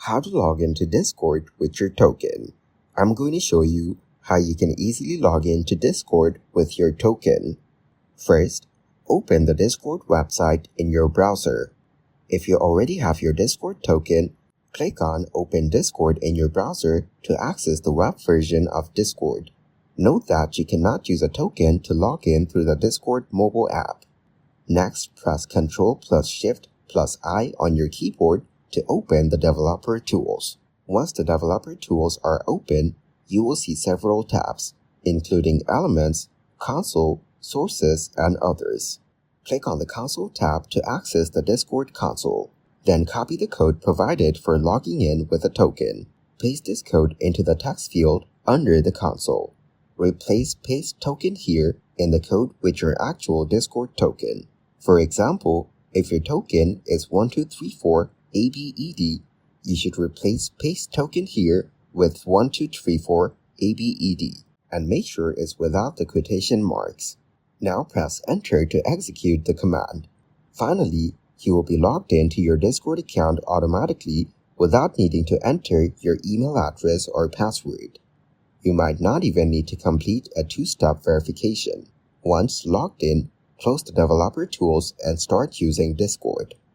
How to log into Discord with your token. I'm going to show you how you can easily log into Discord with your token. First, open the Discord website in your browser. If you already have your Discord token, click on Open Discord in your browser to access the web version of Discord. Note that you cannot use a token to log in through the Discord mobile app. Next, press Ctrl+Shift+I on your keyboard to open the developer tools. Once the developer tools are open, you will see several tabs, including Elements, Console, Sources, and others. Click on the Console tab to access the Discord console. Then copy the code provided for logging in with a token. Paste this code into the text field under the console. Replace Paste Token here in the code with your actual Discord token. For example, if your token is 1234ABED, you should replace Paste Token here with 1234ABED and make sure it's without the quotation marks. Now press Enter to execute the command. Finally, you will be logged into your Discord account automatically without needing to enter your email address or password. You might not even need to complete a two-step verification. Once logged in, close the developer tools and start using Discord.